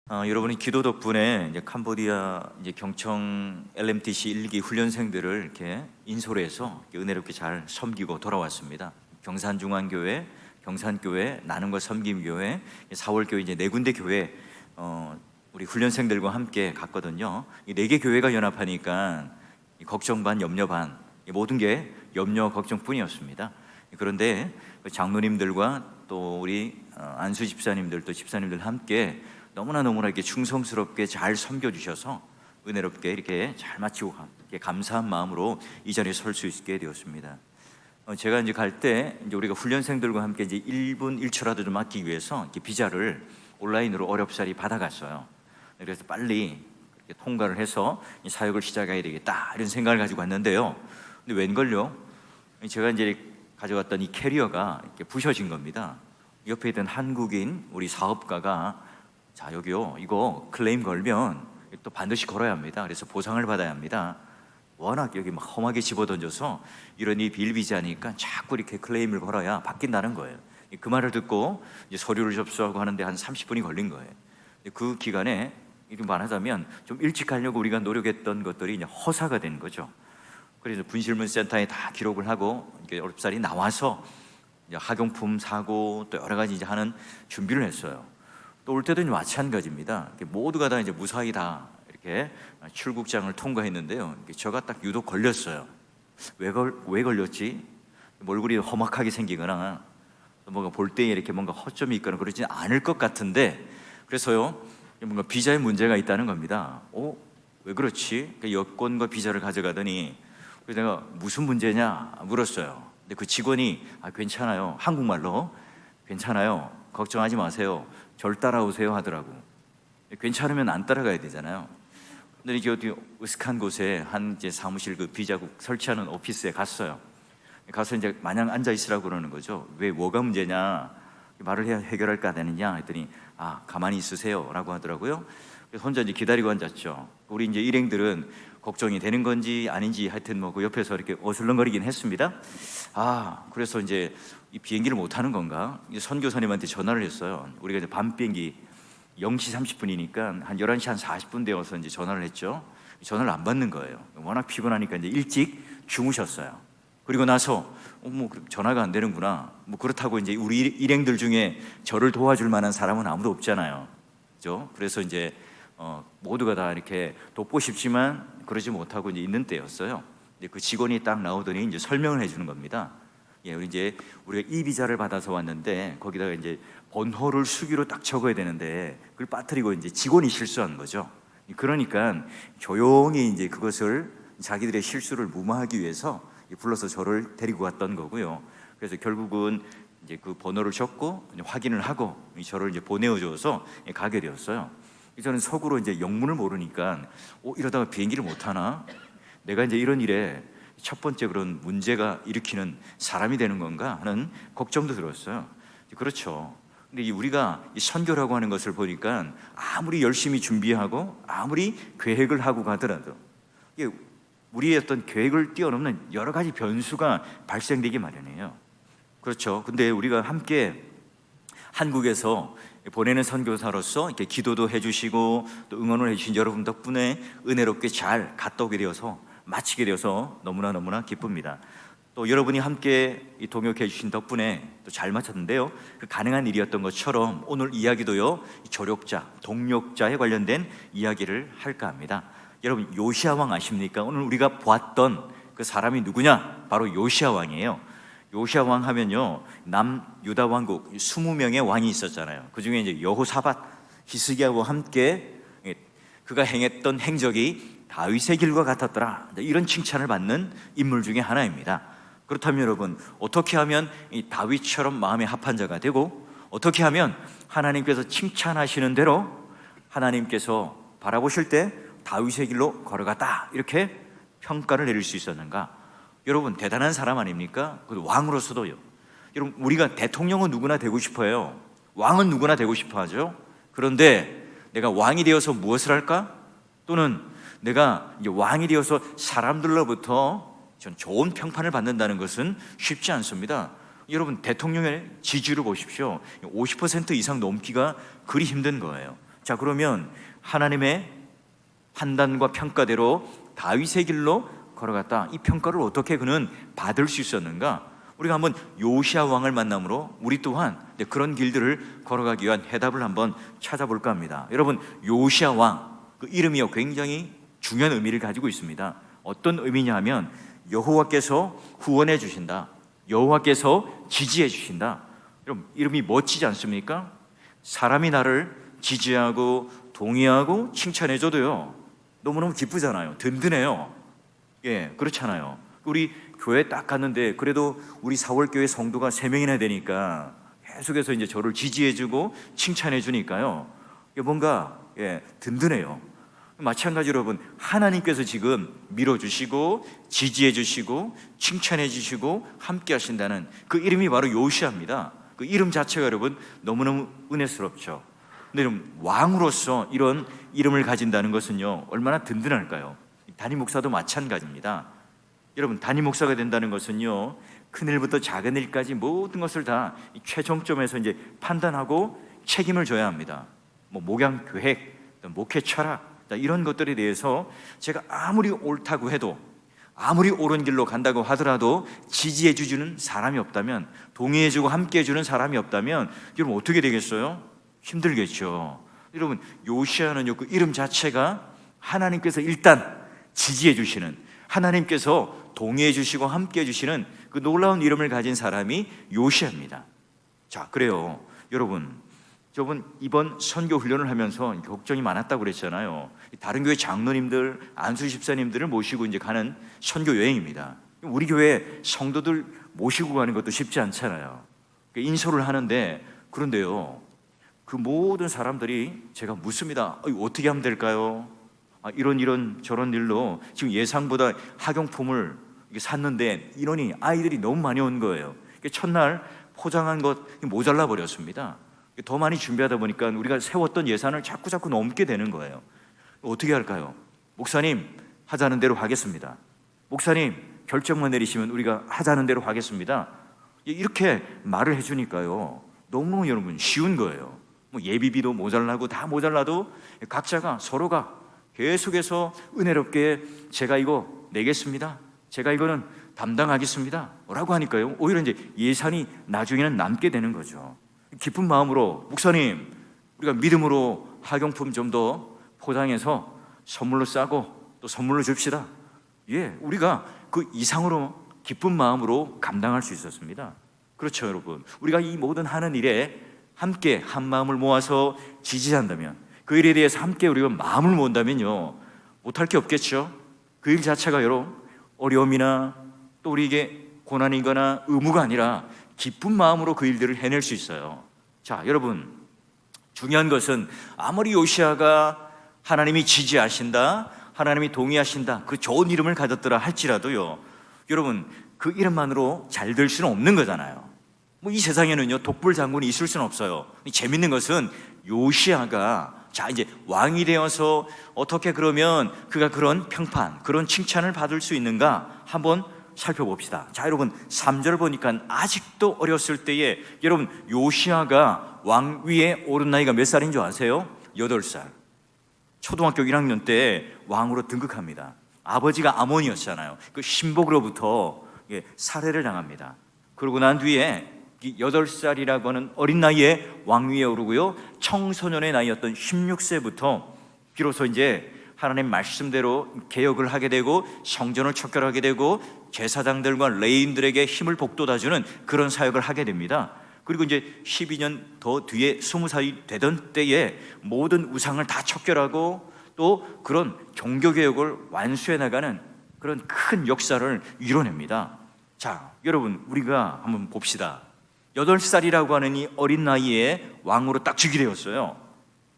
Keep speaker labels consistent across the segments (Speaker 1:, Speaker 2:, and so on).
Speaker 1: 여러분이 기도 덕분에 이제 캄보디아 이제 경청 LMTC 1기 훈련생들을 이렇게 인솔 해서 은혜롭게 잘 섬기고 돌아왔습니다. 경산중앙교회, 경산교회, 나눔과 섬김교회, 사월교회 이제 네 군데 교회 우리 훈련생들과 함께 갔거든요. 이 네 개 교회가 연합하니까 걱정 반, 염려 반, 모든 게 염려, 걱정뿐이었습니다. 그런데 장로님들과 또 우리 안수 집사님들 또 집사님들 함께 너무나 이렇게 충성스럽게 잘 섬겨주셔서 은혜롭게 이렇게 잘 마치고 감사한 마음으로 이 자리에 설 수 있게 되었습니다. 제가 이제 갈 때 이제 우리가 훈련생들과 함께 이제 1분 1초라도 좀 아끼기 위해서 이렇게 비자를 온라인으로 어렵사리 받아갔어요. 그래서 빨리 통과를 해서 사역을 시작해야 되겠다 이런 생각을 가지고 왔는데요. 근데 웬걸요? 제가 이제 가져갔던 이 캐리어가 이렇게 부셔진 겁니다. 옆에 있던 한국인 우리 사업가가 자, 여기요, 이거 클레임 걸면 또 반드시 걸어야 합니다. 그래서 보상을 받아야 합니다. 워낙 여기 막 험하게 집어던져서 이런 이 비일비재하니까 자꾸 이렇게 클레임을 걸어야 바뀐다는 거예요. 그 말을 듣고 이제 서류를 접수하고 하는데 한 30분이 걸린 거예요. 그 기간에 이렇게 말하자면 좀 일찍 가려고 우리가 노력했던 것들이 이제 허사가 된 거죠. 그래서 분실물 센터에 다 기록을 하고 이렇게 어렵사리 나와서 이제 학용품 사고 또 여러 가지 이제 하는 준비를 했어요. 또 올 때도 마찬가지입니다. 모두가 다 이제 무사히 다 이렇게 출국장을 통과했는데요. 저가 딱 유독 걸렸어요. 왜 걸렸지? 얼굴이 험악하게 생기거나 뭔가 볼 때에 이렇게 뭔가 허점이 있거나 그러지 않을 것 같은데, 그래서요 뭔가 비자에 문제가 있다는 겁니다. 왜 그렇지? 여권과 비자를 가져가더니 그래서 내가 무슨 문제냐 물었어요. 근데 그 직원이 괜찮아요. 한국말로 괜찮아요. 걱정하지 마세요. 절 따라오세요 하더라고. 괜찮으면 안 따라가야 되잖아요. 근데 이게 어디 으슥한 곳에 한 이제 사무실 그 비자국 설치하는 오피스에 갔어요. 가서 이제 마냥 앉아 있으라고 그러는 거죠. 왜 뭐가 문제냐 말을 해야 해결할까 되느냐 했더니 가만히 있으세요라고 하더라고요. 그래서 혼자 이제 기다리고 앉았죠. 우리 이제 일행들은 걱정이 되는 건지 아닌지 하여튼 뭐 그 옆에서 이렇게 어슬렁거리긴 했습니다. 그래서 이제 이 비행기를 못 타는 건가? 선교사님한테 전화를 했어요. 우리가 이제 밤 비행기 0시 30분이니까 한 11시 한 40분 되어서 이제 전화를 했죠. 전화를 안 받는 거예요. 워낙 피곤하니까 이제 일찍 주무셨어요. 그리고 나서 뭐 전화가 안 되는구나. 뭐 그렇다고 이제 우리 일행들 중에 저를 도와줄 만한 사람은 아무도 없잖아요. 그죠? 그래서 이제 모두가 다 이렇게 돕고 싶지만 그러지 못하고 이제 있는 때였어요. 이제 그 직원이 딱 나오더니 이제 설명을 해주는 겁니다. 우리가 이 비자를 받아서 왔는데 거기다가 이제 번호를 수기로 딱 적어야 되는데 그걸 빠뜨리고 이제 직원이 실수한 거죠. 그러니까 조용히 이제 그것을 자기들의 실수를 무마하기 위해서 불러서 저를 데리고 왔던 거고요. 그래서 결국은 이제 그 번호를 적고 확인을 하고 저를 이제 보내줘서 가게 되었어요. 저는 속으로 이제 영문을 모르니까 이러다가 비행기를 못 타나? 내가 이제 이런 일에 첫 번째 그런 문제가 일으키는 사람이 되는 건가 하는 걱정도 들었어요. 그렇죠. 근데 우리가 이 선교라고 하는 것을 보니까 아무리 열심히 준비하고 아무리 계획을 하고 가더라도 우리의 어떤 계획을 뛰어넘는 여러 가지 변수가 발생되기 마련이에요. 그렇죠. 근데 우리가 함께 한국에서 보내는 선교사로서 이렇게 기도도 해주시고 또 응원을 해주신 여러분 덕분에 은혜롭게 잘 갔다 오게 되어서 마치게 되어서 너무나 기쁩니다. 또 여러분이 함께 동역해 주신 덕분에 또 잘 마쳤는데요. 그 가능한 일이었던 것처럼 오늘 이야기도요, 조력자, 동력자에 관련된 이야기를 할까 합니다. 여러분 요시야 왕 아십니까? 오늘 우리가 보았던 그 사람이 누구냐? 바로 요시야 왕이에요. 요시야 왕 하면요, 남유다 왕국 20명의 왕이 있었잖아요. 그 중에 이제 여호사밧, 히스기야와 함께 그가 행했던 행적이 다윗의 길과 같았더라, 이런 칭찬을 받는 인물 중에 하나입니다. 그렇다면 여러분, 어떻게 하면 이 다윗처럼 마음에 합한 자가 되고 어떻게 하면 하나님께서 칭찬하시는 대로 하나님께서 바라보실 때 다윗의 길로 걸어갔다 이렇게 평가를 내릴 수 있었는가? 여러분 대단한 사람 아닙니까? 왕으로서도요. 여러분 우리가 대통령은 누구나 되고 싶어요. 왕은 누구나 되고 싶어 하죠. 그런데 내가 왕이 되어서 무엇을 할까? 또는 내가 이제 왕이 되어서 사람들로부터 전 좋은 평판을 받는다는 것은 쉽지 않습니다. 여러분 대통령의 지지율을 보십시오. 50% 이상 넘기가 그리 힘든 거예요. 자, 그러면 하나님의 판단과 평가대로 다윗의 길로 걸어갔다. 이 평가를 어떻게 그는 받을 수 있었는가? 우리가 한번 요시야 왕을 만남으로 우리 또한 그런 길들을 걸어가기 위한 해답을 한번 찾아볼까 합니다. 여러분, 요시야 왕, 그 이름이요 굉장히 중요한 의미를 가지고 있습니다. 어떤 의미냐 하면 여호와께서 후원해 주신다, 여호와께서 지지해 주신다. 여러분, 이름이 멋지지 않습니까? 사람이 나를 지지하고 동의하고 칭찬해 줘도요 너무너무 기쁘잖아요. 든든해요. 예, 그렇잖아요. 우리 교회 딱 갔는데 그래도 우리 사월교회 성도가 3명이나 되니까 계속해서 이제 저를 지지해주고 칭찬해주니까요, 뭔가 든든해요. 마찬가지로 여러분, 하나님께서 지금 밀어주시고 지지해주시고 칭찬해주시고 함께하신다는 그 이름이 바로 요시야입니다. 그 이름 자체가 여러분 너무너무 은혜스럽죠. 근데 여러분, 왕으로서 이런 이름을 가진다는 것은요 얼마나 든든할까요? 담임 목사도 마찬가지입니다. 여러분, 담임 목사가 된다는 것은요 큰 일부터 작은 일까지 모든 것을 다 최종점에서 이제 판단하고 책임을 져야 합니다. 뭐 목양 계획, 목회 철학, 이런 것들에 대해서 제가 아무리 옳다고 해도, 아무리 옳은 길로 간다고 하더라도 지지해 주는 사람이 없다면, 동의해 주고 함께 해 주는 사람이 없다면 여러분 어떻게 되겠어요? 힘들겠죠. 여러분, 요시야는요 그 이름 자체가 하나님께서 일단 지지해 주시는, 하나님께서 동의해 주시고 함께 해 주시는 그 놀라운 이름을 가진 사람이 요시야입니다. 자, 그래요. 여러분, 저번 이번 선교 훈련을 하면서 걱정이 많았다고 그랬잖아요. 다른 교회 장로님들, 안수 집사님들을 모시고 이제 가는 선교 여행입니다. 우리 교회 성도들 모시고 가는 것도 쉽지 않잖아요. 인솔을 하는데, 그런데요 그 모든 사람들이 제가 묻습니다. 어떻게 하면 될까요? 이런 저런 일로 지금 예상보다 학용품을 샀는데 인원이, 아이들이 너무 많이 온 거예요. 첫날 포장한 것 모자라 버렸습니다. 더 많이 준비하다 보니까 우리가 세웠던 예산을 자꾸 넘게 되는 거예요. 어떻게 할까요? 목사님, 하자는 대로 하겠습니다. 목사님, 결정만 내리시면 우리가 하자는 대로 하겠습니다. 이렇게 말을 해주니까요 너무너무 여러분 쉬운 거예요. 뭐 예비비도 모자라고 다 모자라도 각자가 서로가 계속해서 은혜롭게 제가 이거 내겠습니다, 제가 이거는 담당하겠습니다 라고 하니까요 오히려 이제 예산이 나중에는 남게 되는 거죠. 기쁜 마음으로, 목사님, 우리가 믿음으로 학용품 좀 더 포장해서 선물로 싸고 또 선물로 줍시다. 우리가 그 이상으로 기쁜 마음으로 감당할 수 있었습니다. 그렇죠, 여러분. 우리가 이 모든 하는 일에 함께 한 마음을 모아서 지지한다면, 그 일에 대해서 함께 우리가 마음을 모은다면요 못할 게 없겠죠. 그 일 자체가 여러분 어려움이나 또 우리에게 고난이거나 의무가 아니라 기쁜 마음으로 그 일들을 해낼 수 있어요. 자, 여러분, 중요한 것은 아무리 요시야가 하나님이 지지하신다, 하나님이 동의하신다, 그 좋은 이름을 가졌더라 할지라도요 여러분 그 이름만으로 잘 될 수는 없는 거잖아요. 뭐 이 세상에는요 독불 장군이 있을 수는 없어요. 재밌는 것은 요시야가 자 이제 왕이 되어서 어떻게 그러면 그가 그런 평판, 그런 칭찬을 받을 수 있는가 한번 살펴봅시다. 자, 여러분 3절 보니까 아직도 어렸을 때에 여러분 요시야가 왕위에 오른 나이가 몇 살인 줄 아세요? 8살. 초등학교 1학년 때 왕으로 등극합니다. 아버지가 아몬이었잖아요. 그 신복으로부터 살해를 당합니다. 그러고 난 뒤에 8살이라고 하는 어린 나이에 왕위에 오르고요 청소년의 나이였던 16세부터 비로소 이제 하나님 말씀대로 개혁을 하게 되고 성전을 척결하게 되고 제사장들과 레위인들에게 힘을 북돋아주는 그런 사역을 하게 됩니다. 그리고 이제 12년 더 뒤에 20살이 되던 때에 모든 우상을 다 척결하고 또 그런 종교개혁을 완수해 나가는 그런 큰 역사를 이뤄냅니다. 자, 여러분 우리가 한번 봅시다. 8살이라고 하는 이 어린 나이에 왕으로 딱 즉위 되었어요.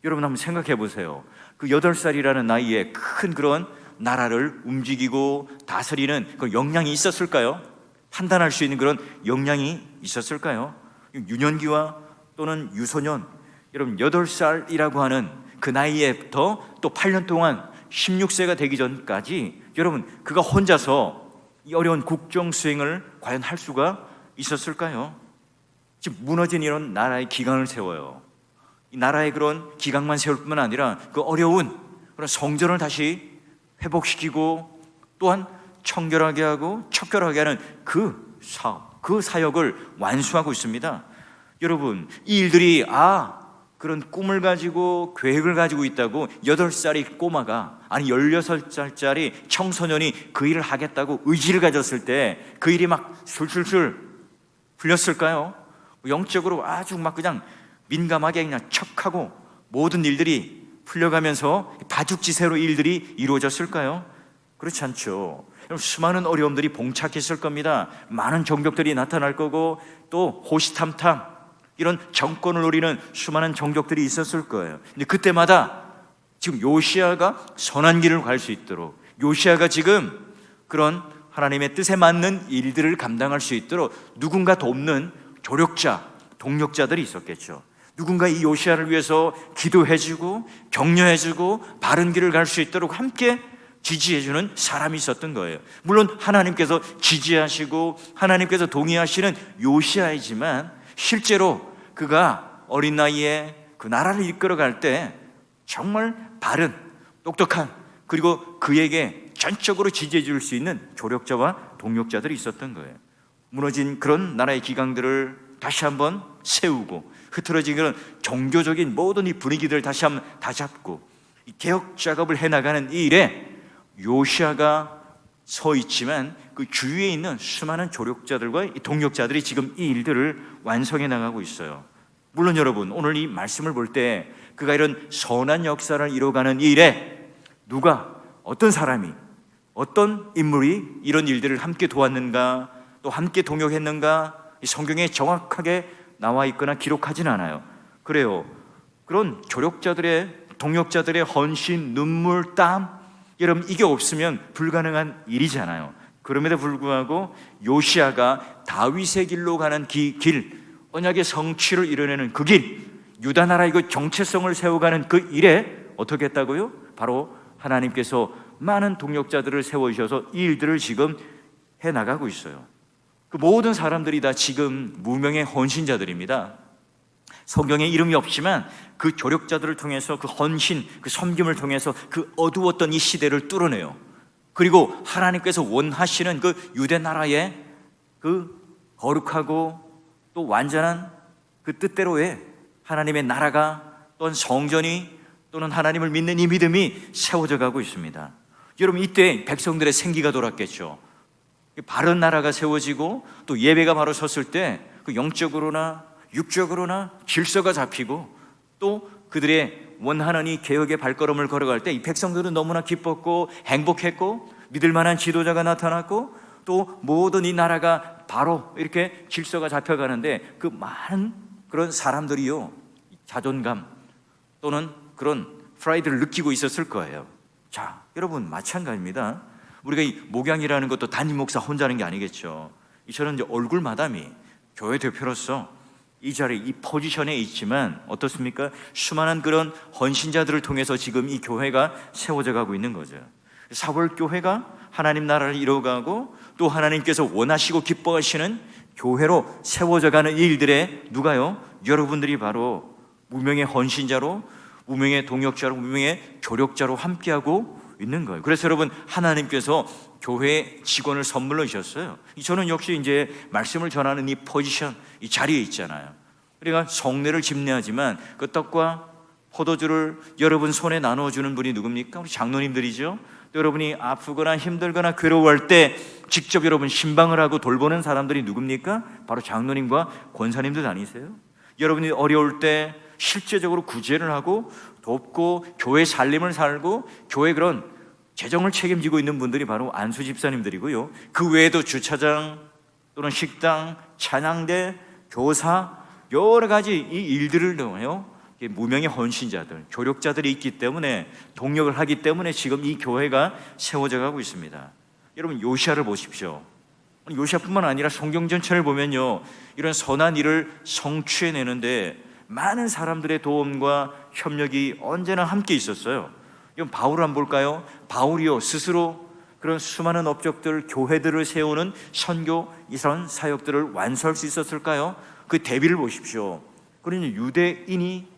Speaker 1: 여러분 한번 생각해 보세요. 그 8살이라는 나이에 큰 그런 나라를 움직이고 다스리는 그 역량이 있었을까요? 판단할 수 있는 그런 역량이 있었을까요? 유년기와 또는 유소년, 여러분 8살이라고 하는 그 나이에부터 또 8년 동안 16세가 되기 전까지 여러분 그가 혼자서 이 어려운 국정 수행을 과연 할 수가 있었을까요? 지금 무너진 이런 나라의 기강을 세워요. 이 나라의 그런 기강만 세울 뿐만 아니라 그 어려운 그런 성전을 다시 회복시키고 또한 청결하게 하고 척결하게 하는 그 사업, 그 사역을 완수하고 있습니다. 여러분, 이 일들이 그런 꿈을 가지고 계획을 가지고 있다고 8살의 꼬마가, 아니 16살짜리 청소년이 그 일을 하겠다고 의지를 가졌을 때 그 일이 막 술술술 풀렸을까요? 영적으로 아주 막 그냥 민감하게 그냥 척하고 모든 일들이 풀려가면서 다죽지세로 일들이 이루어졌을까요? 그렇지 않죠. 수많은 어려움들이 봉착했을 겁니다. 많은 정적들이 나타날 거고 또 호시탐탐 이런 정권을 노리는 수많은 정적들이 있었을 거예요. 근데 그때마다 지금 요시야가 선한 길을 갈 수 있도록, 요시야가 지금 그런 하나님의 뜻에 맞는 일들을 감당할 수 있도록 누군가 돕는 조력자, 동력자들이 있었겠죠. 누군가 이 요시야를 위해서 기도해주고 격려해주고 바른 길을 갈 수 있도록 함께 지지해주는 사람이 있었던 거예요. 물론 하나님께서 지지하시고 하나님께서 동의하시는 요시야이지만 실제로 그가 어린 나이에 그 나라를 이끌어갈 때 정말 바른, 똑똑한, 그리고 그에게 전적으로 지지해 줄 수 있는 조력자와 동력자들이 있었던 거예요. 무너진 그런 나라의 기강들을 다시 한번 세우고 흐트러진 그런 종교적인 모든 이 분위기들을 다시 한번 다잡고 이 개혁 작업을 해나가는 이 일에 요시야가 서 있지만 그 주위에 있는 수많은 조력자들과 이 동력자들이 지금 이 일들을 완성해 나가고 있어요. 물론 여러분, 오늘 이 말씀을 볼 때 그가 이런 선한 역사를 이뤄가는 이 일에 누가, 어떤 사람이, 어떤 인물이 이런 일들을 함께 도왔는가, 또 함께 동역했는가, 이 성경에 정확하게 나와 있거나 기록하진 않아요. 그래요. 그런 조력자들의, 동역자들의 헌신, 눈물, 땀, 여러분 이게 없으면 불가능한 일이잖아요. 그럼에도 불구하고 요시야가 다윗의 길로 가는 길, 언약의 성취를 이뤄내는 그 길, 유다 나라의 그 정체성을 세워가는 그 일에 어떻게 했다고요? 바로 하나님께서 많은 동력자들을 세워주셔서 이 일들을 지금 해나가고 있어요. 그 모든 사람들이 다 지금 무명의 헌신자들입니다. 성경에 이름이 없지만 그 조력자들을 통해서 그 헌신, 그 섬김을 통해서 그 어두웠던 이 시대를 뚫어내요. 그리고 하나님께서 원하시는 그 유대 나라의 그 거룩하고 또 완전한 그 뜻대로의 하나님의 나라가, 또는 성전이, 또는 하나님을 믿는 이 믿음이 세워져 가고 있습니다. 여러분, 이때 백성들의 생기가 돌았겠죠. 바른 나라가 세워지고 또 예배가 바로 섰을 때 그 영적으로나 육적으로나 질서가 잡히고 또 그들의 원하는 이 개혁의 발걸음을 걸어갈 때 이 백성들은 너무나 기뻤고 행복했고 믿을 만한 지도자가 나타났고 또 모든 이 나라가 바로 이렇게 질서가 잡혀가는데 그 많은 그런 사람들이요, 자존감 또는 그런 프라이드를 느끼고 있었을 거예요. 자, 여러분 마찬가지입니다. 우리가 이 목양이라는 것도 담임 목사 혼자 하는 게 아니겠죠. 저는 이제 얼굴 마담이 교회 대표로서 이 자리, 이 포지션에 있지만 어떻습니까? 수많은 그런 헌신자들을 통해서 지금 이 교회가 세워져 가고 있는 거죠. 사월교회가 하나님 나라를 이루어가고 또 하나님께서 원하시고 기뻐하시는 교회로 세워져 가는 일들에 누가요? 여러분들이 바로 무명의 헌신자로, 무명의 동역자로, 무명의 조력자로 함께하고 있는 거예요. 그래서 여러분, 하나님께서 교회 직원을 선물로 주셨어요. 저는 역시 이제 말씀을 전하는 이 포지션, 이 자리에 있잖아요. 우리가 성례를 집례하지만 그 떡과 포도주를 여러분 손에 나눠주는 분이 누굽니까? 우리 장로님들이죠. 또 여러분이 아프거나 힘들거나 괴로워할 때 직접 여러분 신방을 하고 돌보는 사람들이 누굽니까? 바로 장로님과 권사님들 아니세요? 여러분이 어려울 때 실제적으로 구제를 하고 돕고 교회 살림을 살고 교회 그런 재정을 책임지고 있는 분들이 바로 안수 집사님들이고요. 그 외에도 주차장 또는 식당, 찬양대, 교사 여러 가지 이 일들을 통하여 무명의 헌신자들, 조력자들이 있기 때문에 동력을 하기 때문에 지금 이 교회가 세워져 가고 있습니다. 여러분 요시야를 보십시오. 요시야뿐만 아니라 성경 전체를 보면요, 이런 선한 일을 성취해내는데 많은 사람들의 도움과 협력이 언제나 함께 있었어요. 이건 바울을 한번 볼까요? 바울이요 스스로 그런 수많은 업적들, 교회들을 세우는 선교 이런 사역들을 완수할 수 있었을까요? 그 대비를 보십시오. 그러니 유대인이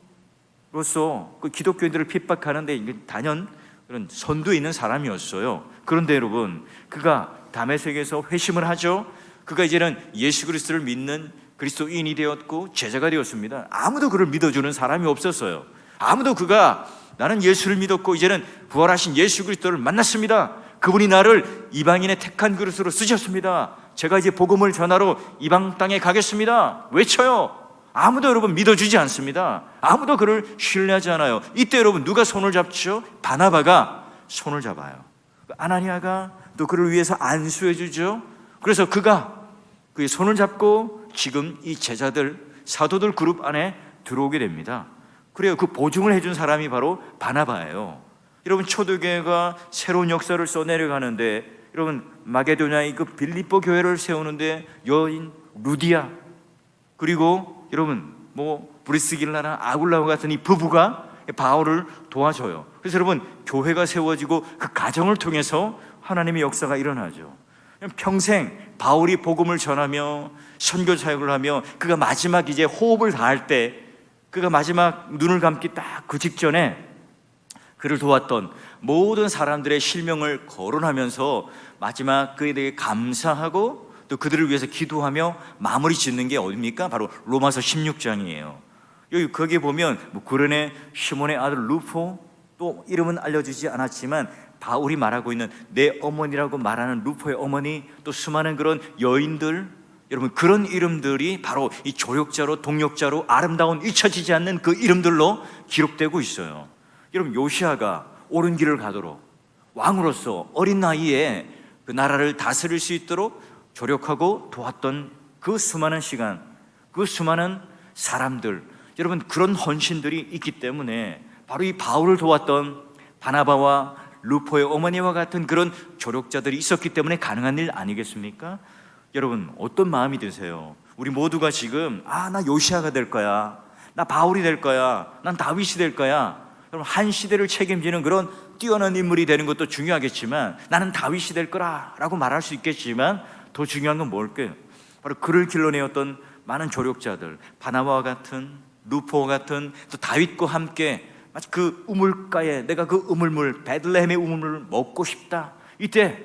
Speaker 1: 로서 그 기독교인들을 핍박하는데 이게 단연 그런 선두에 있는 사람이었어요. 그런데 여러분, 그가 다메섹에서 회심을 하죠. 그가 이제는 예수 그리스도를 믿는 그리스도인이 되었고 제자가 되었습니다. 아무도 그를 믿어주는 사람이 없었어요. 아무도 그가 나는 예수를 믿었고 이제는 부활하신 예수 그리스도를 만났습니다, 그분이 나를 이방인의 택한 그릇으로 쓰셨습니다, 제가 이제 복음을 전하러 이방 땅에 가겠습니다 외쳐요. 아무도 여러분 믿어주지 않습니다. 아무도 그를 신뢰하지 않아요. 이때 여러분 누가 손을 잡죠? 바나바가 손을 잡아요. 아나니아가 또 그를 위해서 안수해 주죠. 그래서 그가 그의 손을 잡고 지금 이 제자들, 사도들 그룹 안에 들어오게 됩니다. 그래요. 그 보증을 해준 사람이 바로 바나바예요. 여러분, 초대교회가 새로운 역사를 써내려가는데, 여러분 마게도냐의 그 빌립보 교회를 세우는데 여인 루디아, 그리고 여러분 브리스길라나 아굴라와 같은 이 부부가 바울을 도와줘요. 그래서 여러분 교회가 세워지고 그 가정을 통해서 하나님의 역사가 일어나죠. 평생 바울이 복음을 전하며 선교 사역을 하며 그가 마지막 이제 호흡을 다할 때, 그가 마지막 눈을 감기 딱 그 직전에 그를 도왔던 모든 사람들의 실명을 거론하면서 마지막 그에 대해 감사하고 또 그들을 위해서 기도하며 마무리 짓는 게 어디입니까? 바로 로마서 16장이에요. 여기 거기에 보면 구레네 시몬의 아들 루포, 또 이름은 알려주지 않았지만 바울이 말하고 있는 내 어머니라고 말하는 루포의 어머니, 또 수많은 그런 여인들, 여러분 그런 이름들이 바로 이 조력자로 동력자로 아름다운 잊혀지지 않는 그 이름들로 기록되고 있어요. 여러분 요시아가 옳은 길을 가도록 왕으로서 어린 나이에 그 나라를 다스릴 수 있도록 조력하고 도왔던 그 수많은 시간, 그 수많은 사람들, 여러분 그런 헌신들이 있기 때문에 바로 이 바울을 도왔던 바나바와 루포의 어머니와 같은 그런 조력자들이 있었기 때문에 가능한 일 아니겠습니까? 여러분 어떤 마음이 드세요? 우리 모두가 지금 나 요시아가 될 거야, 나 바울이 될 거야, 난 다윗이 될 거야. 여러분 한 시대를 책임지는 그런 뛰어난 인물이 되는 것도 중요하겠지만 나는 다윗이 될 거라고 말할 수 있겠지만 더 중요한 건 뭘까요? 바로 그를 길러내었던 많은 조력자들, 바나바와 같은, 루포와 같은, 또 다윗과 함께 마치 그 우물가에 내가 그 우물물, 베들레헴의 우물물을 먹고 싶다, 이때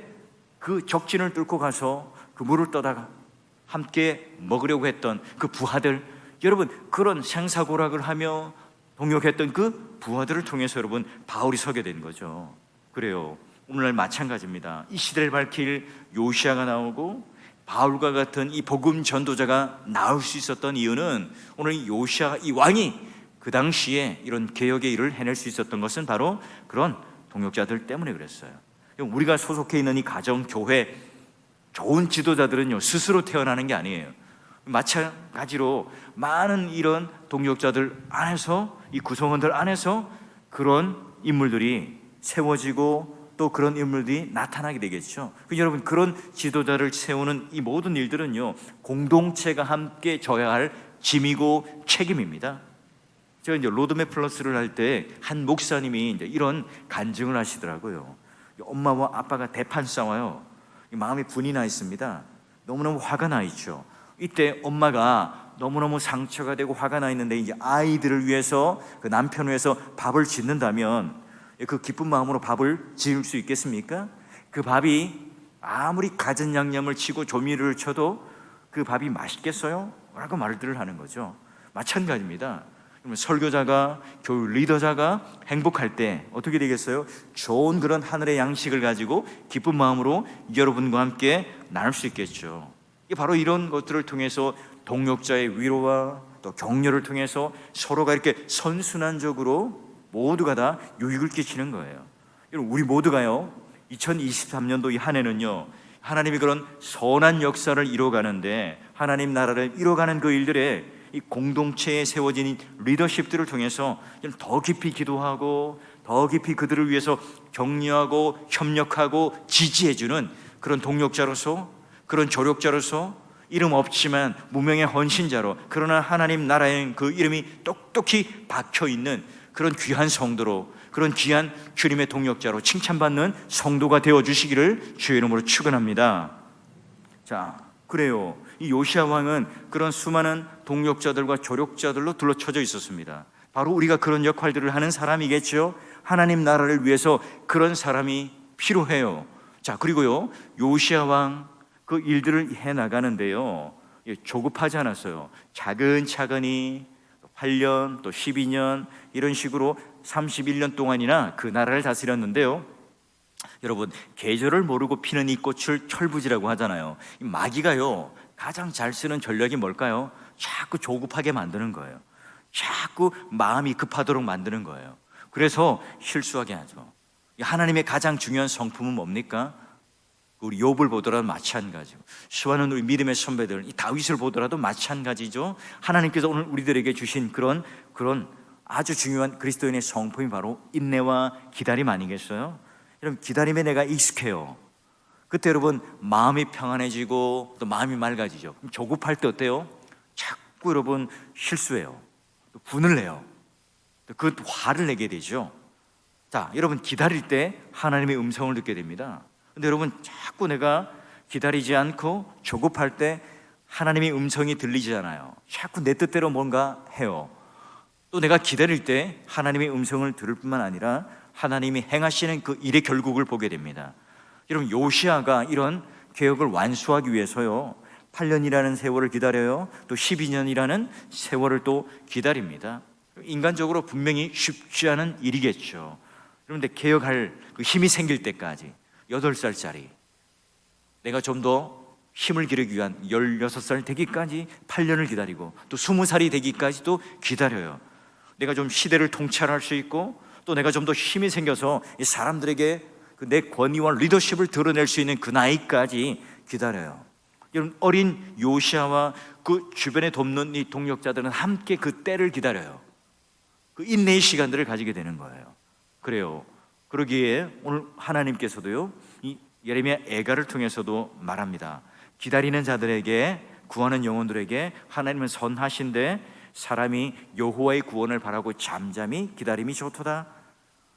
Speaker 1: 그 적진을 뚫고 가서 그 물을 떠다가 함께 먹으려고 했던 그 부하들, 여러분 그런 생사고락을 하며 동역했던 그 부하들을 통해서 여러분 바울이 서게 된 거죠. 그래요. 오늘날 마찬가지입니다. 이 시대를 밝힐 요시아가 나오고 바울과 같은 이 복음 전도자가 나올 수 있었던 이유는 오늘 이 요시아, 이 왕이 그 당시에 이런 개혁의 일을 해낼 수 있었던 것은 바로 그런 동역자들 때문에 그랬어요. 우리가 소속해 있는 이 가정, 교회, 좋은 지도자들은요 스스로 태어나는 게 아니에요. 마찬가지로 많은 이런 동역자들 안에서, 이 구성원들 안에서 그런 인물들이 세워지고 또 그런 인물들이 나타나게 되겠죠. 여러분 그런 지도자를 세우는 이 모든 일들은요 공동체가 함께 져야 할 짐이고 책임입니다. 제가 이제 로드맵 플러스를 할 때 한 목사님이 이제 이런 간증을 하시더라고요. 엄마와 아빠가 대판 싸워요. 마음에 분이 나 있습니다. 너무너무 화가 나 있죠. 이때 엄마가 너무너무 상처가 되고 화가 나 있는데 이제 아이들을 위해서, 그 남편을 위해서 밥을 짓는다면 그 기쁜 마음으로 밥을 지을 수 있겠습니까? 그 밥이 아무리 갖은 양념을 치고 조미료를 쳐도 그 밥이 맛있겠어요? 라고 말들을 하는 거죠. 마찬가지입니다. 그러면 설교자가, 교육 리더자가 행복할 때 어떻게 되겠어요? 좋은 그런 하늘의 양식을 가지고 기쁜 마음으로 여러분과 함께 나눌 수 있겠죠. 바로 이런 것들을 통해서 동역자의 위로와 또 격려를 통해서 서로가 이렇게 선순환적으로 모두가 다 유익을 끼치는 거예요. 우리 모두가요 2023년도 이 한 해는요 하나님이 그런 선한 역사를 이뤄가는데, 하나님 나라를 이뤄가는 그 일들에 이 공동체에 세워진 이 리더십들을 통해서 더 깊이 기도하고 더 깊이 그들을 위해서 격려하고 협력하고 지지해주는 그런 동역자로서, 그런 조력자로서, 이름 없지만 무명의 헌신자로, 그러나 하나님 나라에 그 이름이 똑똑히 박혀있는 그런 귀한 성도로, 그런 귀한 주님의 동역자로 칭찬받는 성도가 되어주시기를 주의 이름으로 축원합니다. 자, 그래요. 이 요시아 왕은 그런 수많은 동역자들과 조력자들로 둘러쳐져 있었습니다. 바로 우리가 그런 역할들을 하는 사람이겠죠. 하나님 나라를 위해서 그런 사람이 필요해요. 자, 그리고요, 요시야 왕 그 일들을 해 나가는데요, 조급하지 않았어요. 차근차근히 8년 또 12년 이런 식으로 31년 동안이나 그 나라를 다스렸는데요, 여러분, 계절을 모르고 피는 이 꽃을 철부지라고 하잖아요. 이 마귀가요, 가장 잘 쓰는 전략이 뭘까요? 자꾸 조급하게 만드는 거예요. 자꾸 마음이 급하도록 만드는 거예요. 그래서 실수하게 하죠. 하나님의 가장 중요한 성품은 뭡니까? 우리 욥을 보더라도 마찬가지고, 수많은 우리 믿음의 선배들, 이 다윗을 보더라도 마찬가지죠. 하나님께서 오늘 우리들에게 주신 그런 아주 중요한 그리스도인의 성품이 바로 인내와 기다림 아니겠어요? 여러분, 기다림에 내가 익숙해요. 그때 여러분 마음이 평안해지고 또 마음이 맑아지죠. 그럼 조급할 때 어때요? 자꾸 여러분 실수해요. 또 분을 내요. 또 그 화를 내게 되죠. 자, 여러분, 기다릴 때 하나님의 음성을 듣게 됩니다. 근데 여러분, 자꾸 내가 기다리지 않고 조급할 때 하나님의 음성이 들리지 않아요. 자꾸 내 뜻대로 뭔가 해요. 또 내가 기다릴 때 하나님의 음성을 들을 뿐만 아니라 하나님이 행하시는 그 일의 결국을 보게 됩니다. 여러분, 요시야가 이런 개혁을 완수하기 위해서요, 8년이라는 세월을 기다려요. 또 12년이라는 세월을 또 기다립니다. 인간적으로 분명히 쉽지 않은 일이겠죠. 그런데 개혁할 그 힘이 생길 때까지 8살짜리 내가 좀 더 힘을 기르기 위한 16살 되기까지 8년을 기다리고, 또 20살이 되기까지도 기다려요. 내가 좀 시대를 통찰할 수 있고, 또 내가 좀 더 힘이 생겨서 이 사람들에게 내 권위와 리더십을 드러낼 수 있는 그 나이까지 기다려요. 여러분, 어린 요시야와 그 주변에 돕는 이 동역자들은 함께 그 때를 기다려요. 그 인내의 시간들을 가지게 되는 거예요. 그래요. 그러기에 오늘 하나님께서도요, 이 예레미야 애가를 통해서도 말합니다. 기다리는 자들에게, 구하는 영혼들에게 하나님은 선하신데 사람이 여호와의 구원을 바라고 잠잠히 기다림이 좋도다.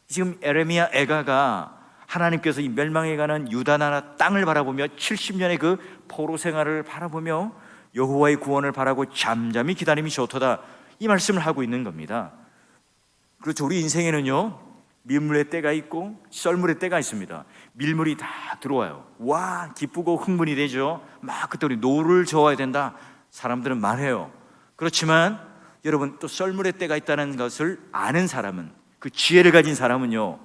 Speaker 1: 지금 예레미야 애가가 하나님께서 이 멸망해 가는 유다 나라 땅을 바라보며 70년의 그 포로 생활을 바라보며 여호와의 구원을 바라고 잠잠히 기다림이 좋도다, 이 말씀을 하고 있는 겁니다. 그렇죠. 우리 인생에는요, 밀물의 때가 있고 썰물의 때가 있습니다. 밀물이 다 들어와요. 와, 기쁘고 흥분이 되죠. 막 그때 우리 노를 저어야 된다, 사람들은 말해요. 그렇지만 여러분, 또 썰물의 때가 있다는 것을 아는 사람은, 그 지혜를 가진 사람은요,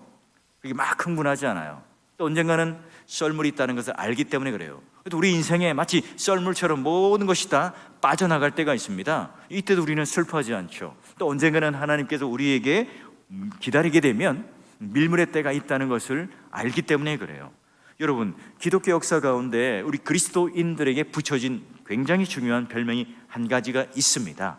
Speaker 1: 그게 막 흥분하지 않아요. 또 언젠가는 썰물이 있다는 것을 알기 때문에 그래요. 우리 인생에 마치 썰물처럼 모든 것이 다 빠져나갈 때가 있습니다. 이때도 우리는 슬퍼하지 않죠. 또 언젠가는 하나님께서 우리에게 기다리게 되면 밀물의 때가 있다는 것을 알기 때문에 그래요. 여러분, 기독교 역사 가운데 우리 그리스도인들에게 붙여진 굉장히 중요한 별명이 한 가지가 있습니다.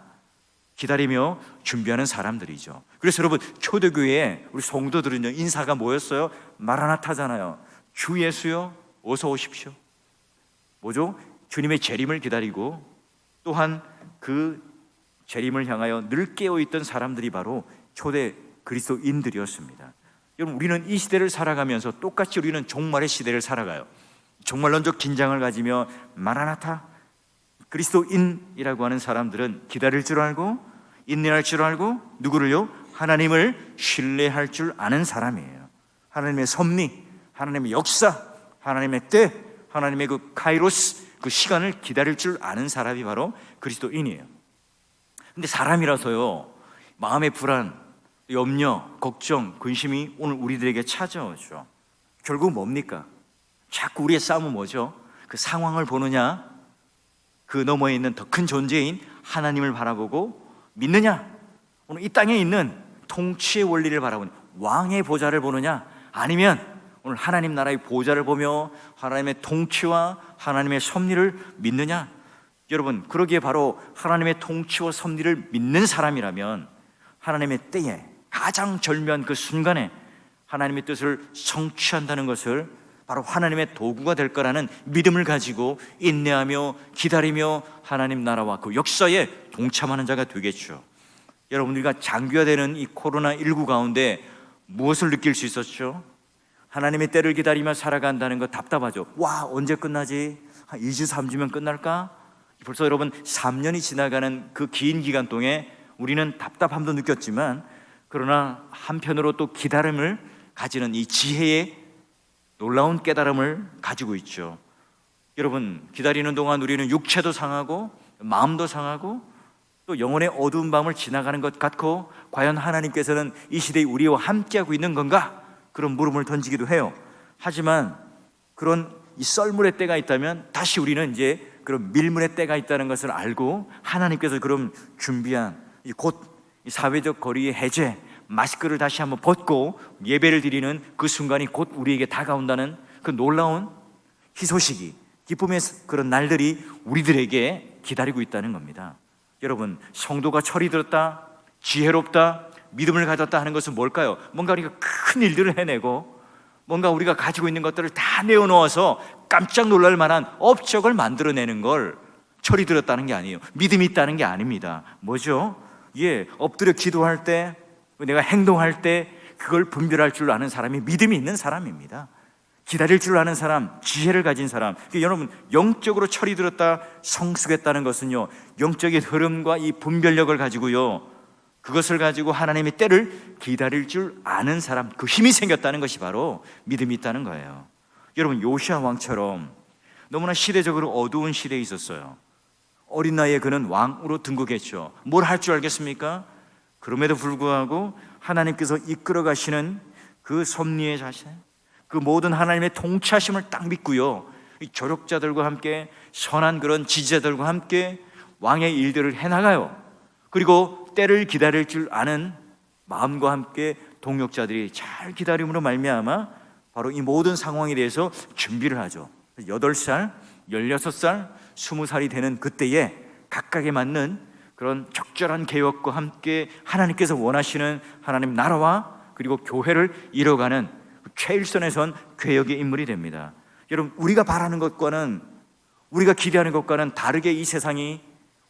Speaker 1: 기다리며 준비하는 사람들이죠. 그래서 여러분, 초대교회에 우리 성도들은요, 인사가 뭐였어요? 마라나타잖아요. 주 예수여 어서 오십시오. 뭐죠? 주님의 재림을 기다리고 또한 그 재림을 향하여 늘 깨어있던 사람들이 바로 초대 그리스도인들이었습니다. 여러분, 우리는 이 시대를 살아가면서 똑같이 우리는 종말의 시대를 살아가요. 종말론적 긴장을 가지며 마라나타, 그리스도인이라고 하는 사람들은 기다릴 줄 알고 인내할 줄 알고 누구를요? 하나님을 신뢰할 줄 아는 사람이에요. 하나님의 섭리, 하나님의 역사, 하나님의 때, 하나님의 그 카이로스, 그 시간을 기다릴 줄 아는 사람이 바로 그리스도인이에요. 근데 사람이라서요, 마음의 불안, 염려, 걱정, 근심이 오늘 우리들에게 찾아오죠. 결국 뭡니까? 자꾸 우리의 싸움은 뭐죠? 그 상황을 보느냐, 그 너머에 있는 더 큰 존재인 하나님을 바라보고 믿느냐, 오늘 이 땅에 있는 통치의 원리를 바라보는 왕의 보좌를 보느냐, 아니면 오늘 하나님 나라의 보좌를 보며 하나님의 통치와 하나님의 섭리를 믿느냐. 여러분, 그러기에 바로 하나님의 통치와 섭리를 믿는 사람이라면 하나님의 때에 가장 절묘한 그 순간에 하나님의 뜻을 성취한다는 것을 바로 하나님의 도구가 될 거라는 믿음을 가지고 인내하며 기다리며 하나님 나라와 그 역사에 동참하는 자가 되겠죠. 여러분, 우리가 장기화되는 이 코로나19 가운데 무엇을 느낄 수 있었죠? 하나님의 때를 기다리며 살아간다는 거 답답하죠. 와, 언제 끝나지? 한 2주 3주면 끝날까? 벌써 여러분 3년이 지나가는 그 긴 기간 동안 우리는 답답함도 느꼈지만 그러나 한편으로 또 기다림을 가지는 이 지혜의 놀라운 깨달음을 가지고 있죠. 여러분, 기다리는 동안 우리는 육체도 상하고 마음도 상하고 또 영혼의 어두운 밤을 지나가는 것 같고, 과연 하나님께서는 이 시대에 우리와 함께하고 있는 건가? 그런 물음을 던지기도 해요. 하지만 그런 이 썰물의 때가 있다면 다시 우리는 이제 그런 밀물의 때가 있다는 것을 알고, 하나님께서 그럼 준비한 곧 사회적 거리의 해제, 마스크를 다시 한번 벗고 예배를 드리는 그 순간이 곧 우리에게 다가온다는 그 놀라운 희소식이, 기쁨의 그런 날들이 우리들에게 기다리고 있다는 겁니다. 여러분, 성도가 철이 들었다, 지혜롭다, 믿음을 가졌다 하는 것은 뭘까요? 뭔가 우리가 큰 일들을 해내고 뭔가 우리가 가지고 있는 것들을 다 내어놓아서 깜짝 놀랄 만한 업적을 만들어내는 걸 철이 들었다는 게 아니에요. 믿음이 있다는 게 아닙니다. 뭐죠? 엎드려 기도할 때, 내가 행동할 때 그걸 분별할 줄 아는 사람이 믿음이 있는 사람입니다. 기다릴 줄 아는 사람, 지혜를 가진 사람. 여러분, 영적으로 철이 들었다, 성숙했다는 것은요, 영적인 흐름과 이 분별력을 가지고요, 그것을 가지고 하나님의 때를 기다릴 줄 아는 사람, 그 힘이 생겼다는 것이 바로 믿음이 있다는 거예요. 여러분, 요시야 왕처럼 너무나 시대적으로 어두운 시대에 있었어요. 어린 나이에 그는 왕으로 등극했죠. 뭘 할 줄 알겠습니까? 그럼에도 불구하고 하나님께서 이끌어 가시는 그 섭리의 자세, 그 모든 하나님의 통치하심을 딱 믿고요, 이 조력자들과 함께, 선한 그런 지지자들과 함께 왕의 일들을 해나가요. 그리고 때를 기다릴 줄 아는 마음과 함께 동역자들이 잘 기다림으로 말미암아 바로 이 모든 상황에 대해서 준비를 하죠. 8살, 16살, 20살이 되는 그때에 각각에 맞는 그런 적절한 개혁과 함께 하나님께서 원하시는 하나님 나라와 그리고 교회를 이뤄가는 최일선에 선 개혁의 인물이 됩니다. 여러분, 우리가 바라는 것과는, 우리가 기대하는 것과는 다르게 이 세상이,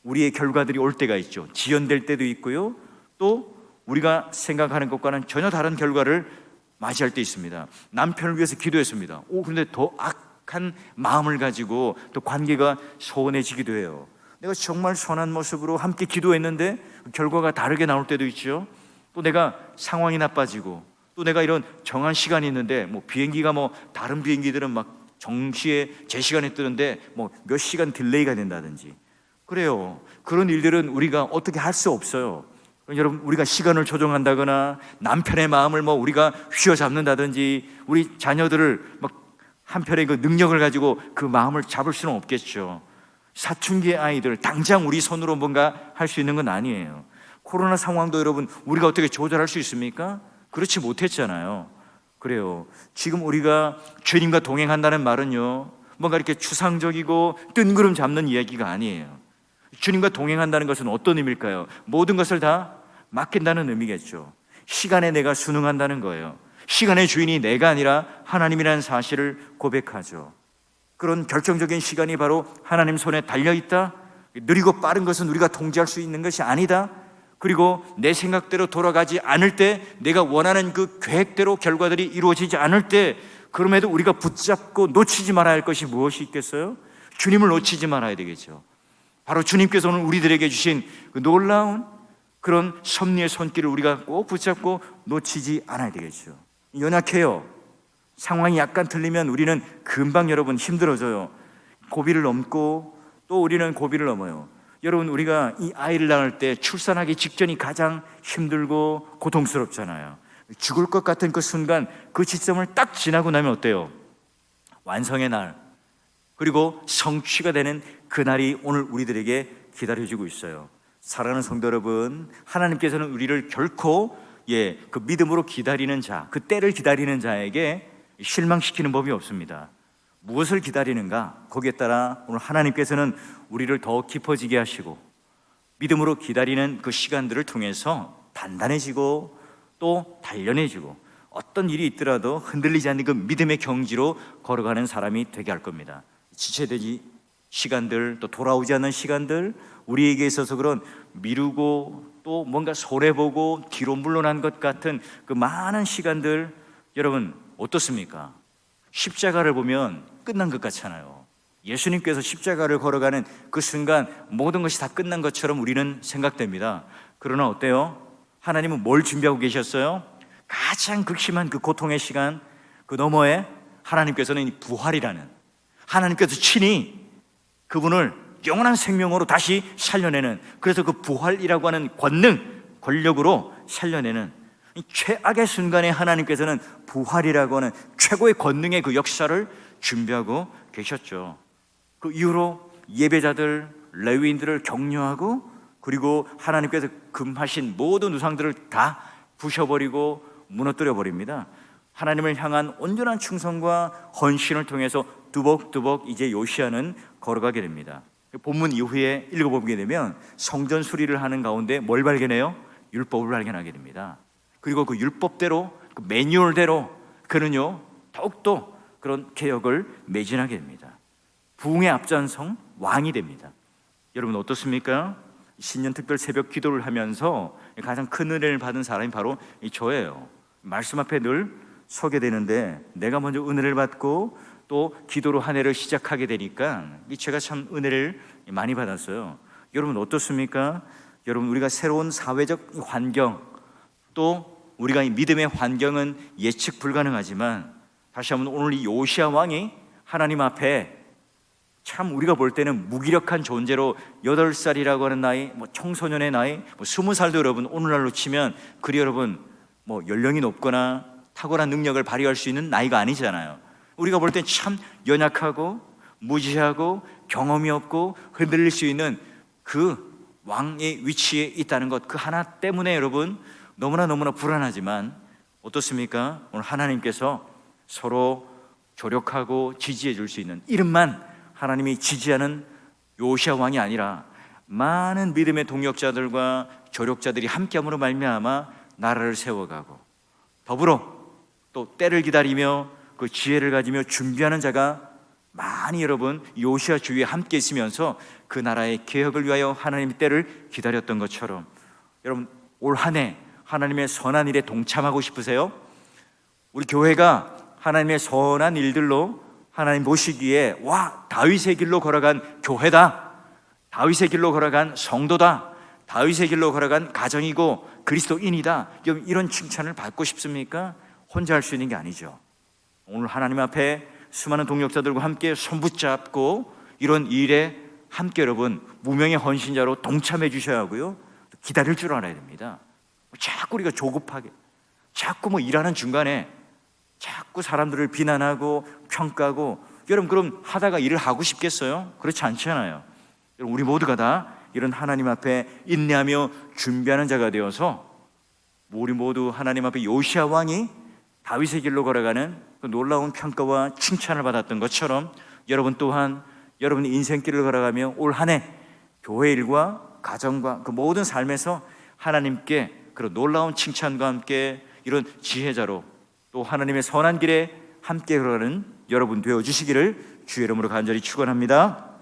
Speaker 1: 우리의 결과들이 올 때가 있죠. 지연될 때도 있고요, 또 우리가 생각하는 것과는 전혀 다른 결과를 맞이할 때 있습니다. 남편을 위해서 기도했습니다. 근데 더 악한 마음을 가지고 또 관계가 소원해지기도 해요. 내가 정말 선한 모습으로 함께 기도했는데 결과가 다르게 나올 때도 있죠. 또 내가 상황이 나빠지고, 또 내가 이런 정한 시간이 있는데 비행기가 다른 비행기들은 막 정시에 제 시간에 뜨는데 몇 시간 딜레이가 된다든지, 그래요. 그런 일들은 우리가 어떻게 할 수 없어요. 여러분, 우리가 시간을 조정한다거나 남편의 마음을 우리가 휘어잡는다든지, 우리 자녀들을 한편의 그 능력을 가지고 그 마음을 잡을 수는 없겠죠. 사춘기의 아이들 당장 우리 손으로 뭔가 할 수 있는 건 아니에요. 코로나 상황도 여러분, 우리가 어떻게 조절할 수 있습니까? 그렇지 못했잖아요. 그래요. 지금 우리가 주님과 동행한다는 말은요, 뭔가 이렇게 추상적이고 뜬구름 잡는 이야기가 아니에요. 주님과 동행한다는 것은 어떤 의미일까요? 모든 것을 다 맡긴다는 의미겠죠. 시간에 내가 순응한다는 거예요. 시간의 주인이 내가 아니라 하나님이라는 사실을 고백하죠. 그런 결정적인 시간이 바로 하나님 손에 달려있다. 느리고 빠른 것은 우리가 통제할 수 있는 것이 아니다. 그리고 내 생각대로 돌아가지 않을 때, 내가 원하는 그 계획대로 결과들이 이루어지지 않을 때, 그럼에도 우리가 붙잡고 놓치지 말아야 할 것이 무엇이 있겠어요? 주님을 놓치지 말아야 되겠죠. 바로 주님께서 오늘 우리들에게 주신 그 놀라운 그런 섭리의 손길을 우리가 꼭 붙잡고 놓치지 않아야 되겠죠. 연약해요. 상황이 약간 틀리면 우리는 금방 여러분 힘들어져요. 고비를 넘고 또 우리는 고비를 넘어요. 여러분, 우리가 이 아이를 낳을 때 출산하기 직전이 가장 힘들고 고통스럽잖아요. 죽을 것 같은 그 순간, 그 시점을 딱 지나고 나면 어때요? 완성의 날, 그리고 성취가 되는 그날이 오늘 우리들에게 기다려지고 있어요. 사랑하는 성도 여러분, 하나님께서는 우리를 결코 그 믿음으로 기다리는 자, 그 때를 기다리는 자에게 실망시키는 법이 없습니다. 무엇을 기다리는가? 거기에 따라 오늘 하나님께서는 우리를 더 깊어지게 하시고, 믿음으로 기다리는 그 시간들을 통해서 단단해지고 또 단련해지고, 어떤 일이 있더라도 흔들리지 않는 그 믿음의 경지로 걸어가는 사람이 되게 할 겁니다. 지체되지 시간들, 또 돌아오지 않는 시간들, 우리에게 있어서 그런 미루고 또 뭔가 손해보고 뒤로 물러난 것 같은 그 많은 시간들, 여러분 어떻습니까? 십자가를 보면 끝난 것 같잖아요. 예수님께서 십자가를 걸어가는 그 순간 모든 것이 다 끝난 것처럼 우리는 생각됩니다. 그러나 어때요? 하나님은 뭘 준비하고 계셨어요? 가장 극심한 그 고통의 시간 그 너머에 하나님께서는 이 부활이라는, 하나님께서 친히 그분을 영원한 생명으로 다시 살려내는, 그래서 그 부활이라고 하는 권능, 권력으로 살려내는 이 최악의 순간에 하나님께서는 부활이라고 하는 최고의 권능의 그 역사를 준비하고 계셨죠. 그 이후로 예배자들, 레위인들을 격려하고, 그리고 하나님께서 금하신 모든 우상들을 다 부셔버리고 무너뜨려 버립니다. 하나님을 향한 온전한 충성과 헌신을 통해서 두벅두벅 이제 요시야는 걸어가게 됩니다. 본문 이후에 읽어보게 되면 성전 수리를 하는 가운데 뭘 발견해요? 율법을 발견하게 됩니다. 그리고 그 율법대로, 그 매뉴얼대로 그는요 더욱더 그런 개혁을 매진하게 됩니다. 부흥의 앞장선 왕이 됩니다. 여러분 어떻습니까? 신년 특별 새벽 기도를 하면서 가장 큰 은혜를 받은 사람이 바로 저예요. 말씀 앞에 늘 서게 되는데 내가 먼저 은혜를 받고 또 기도로 한 해를 시작하게 되니까 제가 참 은혜를 많이 받았어요. 여러분 어떻습니까? 여러분 우리가 새로운 사회적 환경, 또 우리가 이 믿음의 환경은 예측 불가능하지만 다시 한번 오늘 이 요시야 왕이 하나님 앞에 참 우리가 볼 때는 무기력한 존재로 8살이라고 하는 나이, 청소년의 나이, 20살도 여러분 오늘날로 치면 그리 여러분 연령이 높거나 탁월한 능력을 발휘할 수 있는 나이가 아니잖아요. 우리가 볼 땐 참 연약하고 무지하고 경험이 없고 흔들릴 수 있는 그 왕의 위치에 있다는 것, 그 하나 때문에 여러분 너무나 불안하지만 어떻습니까? 오늘 하나님께서 서로 조력하고 지지해 줄 수 있는, 이름만 하나님이 지지하는 요시야 왕이 아니라 많은 믿음의 동역자들과 조력자들이 함께함으로 말미암아 나라를 세워가고, 더불어 또 때를 기다리며 그 지혜를 가지며 준비하는 자가 많이 여러분 요시야 주위에 함께 있으면서 그 나라의 개혁을 위하여 하나님의 때를 기다렸던 것처럼, 여러분 올 한 해 하나님의 선한 일에 동참하고 싶으세요? 우리 교회가 하나님의 선한 일들로 하나님 보시기에 와, 다윗의 길로 걸어간 교회다, 다윗의 길로 걸어간 성도다, 다윗의 길로 걸어간 가정이고 그리스도인이다, 이런 칭찬을 받고 싶습니까? 혼자 할 수 있는 게 아니죠. 오늘 하나님 앞에 수많은 동역자들과 함께 손붙잡고 이런 일에 함께 여러분 무명의 헌신자로 동참해 주셔야 하고요, 기다릴 줄 알아야 됩니다. 자꾸 우리가 조급하게, 자꾸 일하는 중간에 자꾸 사람들을 비난하고 평가하고, 여러분 그럼 하다가 일을 하고 싶겠어요? 그렇지 않잖아요. 여러분 우리 모두가 다 이런 하나님 앞에 인내하며 준비하는 자가 되어서 우리 모두 하나님 앞에 요시야 왕이 다윗의 길로 걸어가는 그 놀라운 평가와 칭찬을 받았던 것처럼 여러분 또한 여러분의 인생길을 걸어가며 올 한 해 교회 일과 가정과 그 모든 삶에서 하나님께 그런 놀라운 칭찬과 함께 이런 지혜자로 또 하나님의 선한 길에 함께 걸어가는 여러분 되어주시기를 주의 이름으로 간절히 축원합니다.